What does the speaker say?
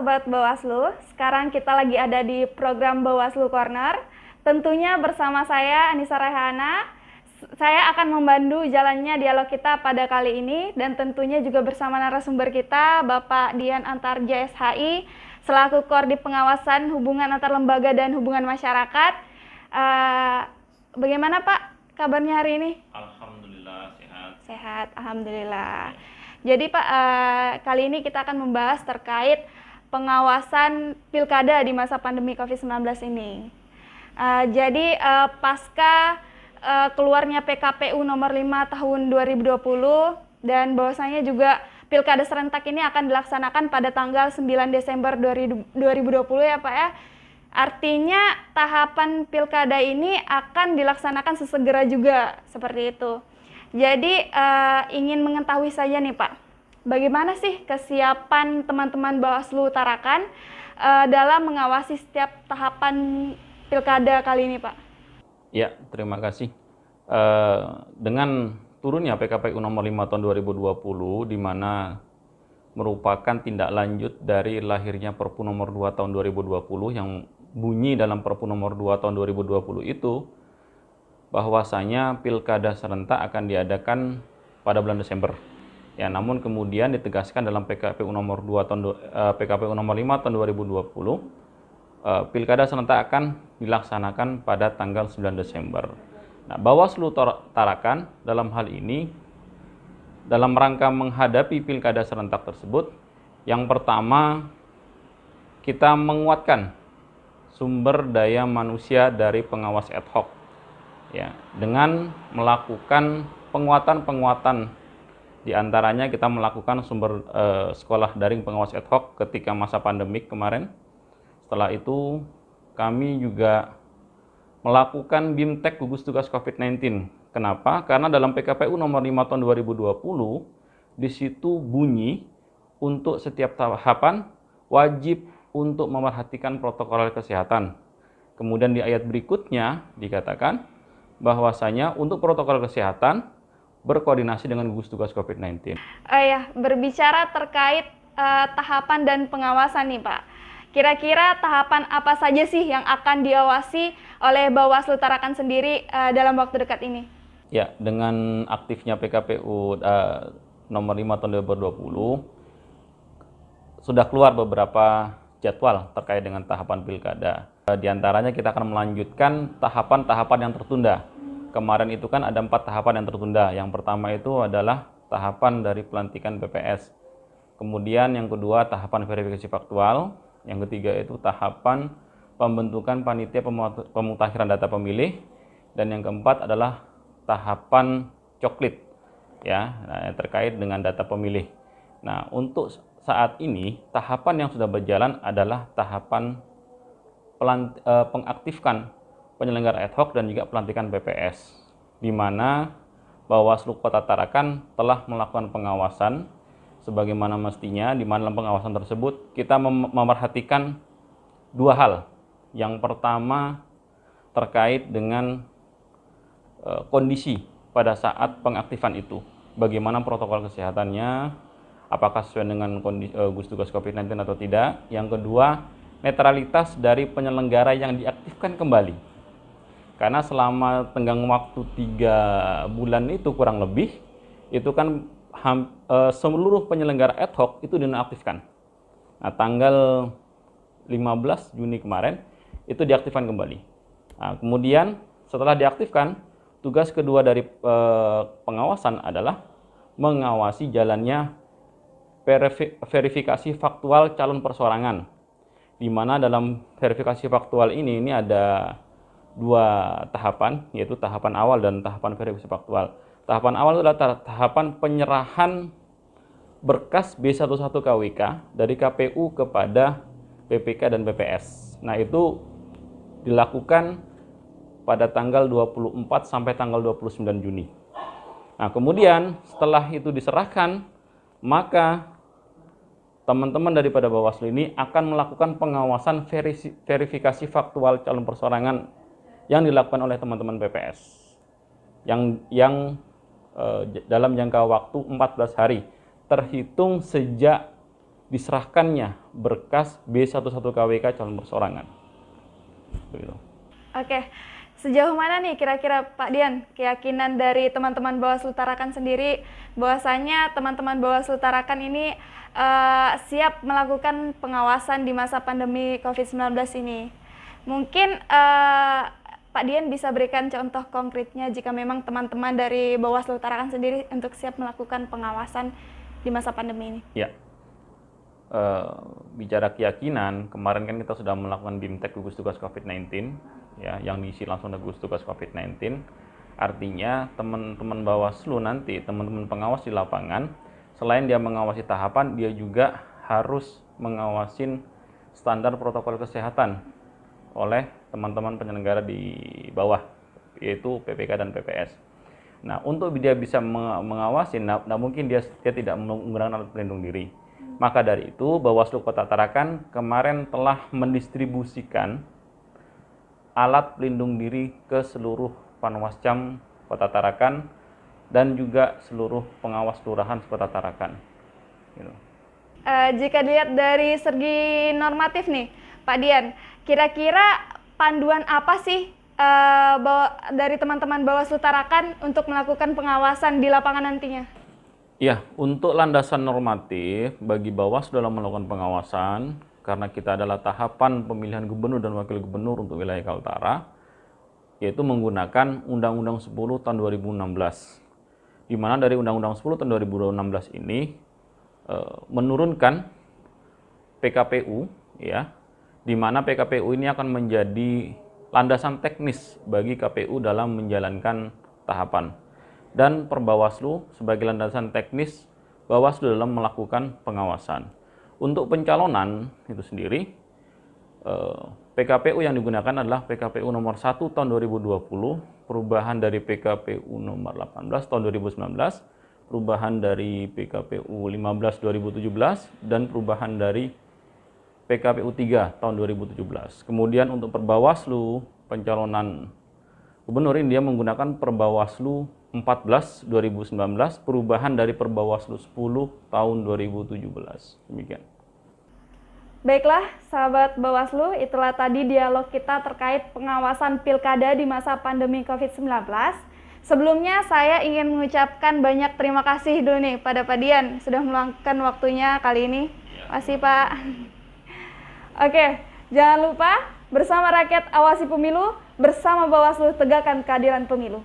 Sobat Bawaslu, sekarang kita lagi ada di program Bawaslu Corner. Tentunya bersama saya, Anissa Raihana. Saya akan membantu jalannya dialog kita pada kali ini. Dan tentunya juga bersama narasumber kita, Bapak Dian Antarja SHI, selaku Koordinator Pengawasan Hubungan Antar Lembaga dan Hubungan Masyarakat. Bagaimana Pak kabarnya hari ini? Alhamdulillah sehat. Sehat, Alhamdulillah. Jadi Pak, kali ini kita akan membahas terkait pengawasan pilkada di masa pandemi COVID-19 ini. Jadi pasca keluarnya PKPU nomor 5 tahun 2020 dan bahwasanya juga pilkada serentak ini akan dilaksanakan pada tanggal 9 Desember 2020 ya Pak ya. Artinya tahapan pilkada ini akan dilaksanakan sesegera juga, seperti itu. Jadi ingin mengetahui saja nih Pak, bagaimana sih kesiapan teman-teman Bawaslu Tarakan dalam mengawasi setiap tahapan pilkada kali ini Pak? Ya, terima kasih. Dengan turunnya PKPU nomor 5 tahun 2020, di mana merupakan tindak lanjut dari lahirnya Perpu nomor 2 tahun 2020 yang bunyi dalam Perpu nomor 2 tahun 2020 itu, bahwasanya pilkada serentak akan diadakan pada bulan Desember. Ya, namun kemudian ditegaskan dalam PKPU nomor 5 tahun 2020, pilkada serentak akan dilaksanakan pada tanggal 9 Desember. Nah, Bawaslu Tarakan dalam hal ini dalam rangka menghadapi pilkada serentak tersebut, yang pertama kita menguatkan sumber daya manusia dari pengawas ad hoc. Ya, dengan melakukan penguatan di antaranya kita melakukan sekolah daring pengawas ad hoc ketika masa pandemik kemarin. Setelah itu kami juga melakukan BIMTEK gugus tugas COVID-19. Kenapa? Karena dalam PKPU nomor 5 tahun 2020 di situ bunyi untuk setiap tahapan wajib untuk memerhatikan protokol kesehatan. Kemudian di ayat berikutnya dikatakan bahwasanya untuk protokol kesehatan berkoordinasi dengan gugus tugas COVID-19. Berbicara terkait tahapan dan pengawasan nih Pak. Kira-kira tahapan apa saja sih yang akan diawasi oleh Bawaslu Tarakan sendiri dalam waktu dekat ini? Ya, dengan aktifnya PKPU nomor 5 tahun 2020 sudah keluar beberapa jadwal terkait dengan tahapan pilkada. Di antaranya kita akan melanjutkan tahapan-tahapan yang tertunda. Kemarin itu kan ada 4 tahapan yang tertunda. Yang pertama itu adalah tahapan dari pelantikan PPS. Kemudian yang kedua tahapan verifikasi faktual. Yang ketiga itu tahapan pembentukan panitia pemutakhiran data pemilih. Dan yang keempat adalah tahapan coklit, ya, terkait dengan data pemilih. Nah, untuk saat ini tahapan yang sudah berjalan adalah tahapan pengaktifkan penyelenggara ad hoc dan juga pelantikan PPS, di mana Bawaslu Kota Tarakan telah melakukan pengawasan sebagaimana mestinya, di mana dalam pengawasan tersebut kita memerhatikan 2 hal. Yang pertama terkait dengan kondisi pada saat pengaktifan itu, bagaimana protokol kesehatannya, apakah sesuai dengan gugus tugas COVID-19 atau tidak. Yang kedua, netralitas dari penyelenggara yang diaktifkan kembali. Karena selama tenggang waktu 3 bulan itu kurang lebih, itu kan seluruh penyelenggara ad hoc itu dinonaktifkan. Nah, tanggal 15 Juni kemarin itu diaktifkan kembali. Nah, kemudian setelah diaktifkan, tugas kedua dari pengawasan adalah mengawasi jalannya verifikasi faktual calon persorangan, di mana dalam verifikasi faktual ini ada 2 tahapan, yaitu tahapan awal dan tahapan verifikasi faktual. Tahapan awal adalah tahapan penyerahan berkas B11 KWK dari KPU kepada PPK dan PPS. Nah, itu dilakukan pada tanggal 24 sampai tanggal 29 Juni. Nah, kemudian setelah itu diserahkan, maka teman-teman daripada Bawaslu ini akan melakukan pengawasan verifikasi faktual calon persorangan yang dilakukan oleh teman-teman PPS yang dalam jangka waktu 14 hari terhitung sejak diserahkannya berkas B11KWK calon perseorangan. Begitu. Oke, sejauh mana nih kira-kira Pak Dian keyakinan dari teman-teman Bawaslu Tarakan sendiri bahwasanya teman-teman Bawaslu Tarakan ini siap melakukan pengawasan di masa pandemi COVID-19 ini? Mungkin Pak Dian bisa berikan contoh konkretnya jika memang teman-teman dari Bawaslu Tarakan sendiri untuk siap melakukan pengawasan di masa pandemi ini. Ya, bicara keyakinan, kemarin kan kita sudah melakukan BIMTEK gugus tugas COVID-19, ya, yang diisi langsung oleh gugus tugas COVID-19. Artinya teman-teman Bawaslu nanti, teman-teman pengawas di lapangan, selain dia mengawasi tahapan, dia juga harus mengawasin standar protokol kesehatan oleh teman-teman penyelenggara di bawah, yaitu PPK dan PPS. Nah, untuk dia bisa mengawasi, nah mungkin dia tidak menggunakan alat pelindung diri. Maka dari itu, Bawaslu Kota Tarakan kemarin telah mendistribusikan alat pelindung diri ke seluruh Panwascam Kota Tarakan dan juga seluruh pengawas kelurahan Kota Tarakan. Gitu. Jika dilihat dari segi normatif nih, Pak Dian, kira-kira panduan apa sih dari teman-teman Bawaslu Tarakan untuk melakukan pengawasan di lapangan nantinya? Ya, untuk landasan normatif bagi Bawaslu dalam melakukan pengawasan, karena kita adalah tahapan pemilihan gubernur dan wakil gubernur untuk wilayah Kaltara, yaitu menggunakan Undang-Undang 10 tahun 2016. Di mana dari Undang-Undang 10 tahun 2016 ini menurunkan PKPU, ya, di mana PKPU ini akan menjadi landasan teknis bagi KPU dalam menjalankan tahapan. Dan Perbawaslu sebagai landasan teknis Bawaslu dalam melakukan pengawasan. Untuk pencalonan itu sendiri, PKPU yang digunakan adalah PKPU nomor 1 tahun 2020, perubahan dari PKPU nomor 18 tahun 2019, perubahan dari PKPU 15 2017, dan perubahan dari PKPU 3 tahun 2017. Kemudian untuk Perbawaslu pencalonan gubernur ini dia menggunakan Perbawaslu 14 2019, perubahan dari Perbawaslu 10 tahun 2017. Demikian. Baiklah, sahabat Bawaslu, itulah tadi dialog kita terkait pengawasan pilkada di masa pandemi COVID-19. Sebelumnya saya ingin mengucapkan banyak terima kasih dulu nih pada Pak Dian sudah meluangkan waktunya kali ini. Makasih Pak. Oke, jangan lupa bersama rakyat awasi pemilu, bersama Bawaslu tegakkan keadilan pemilu.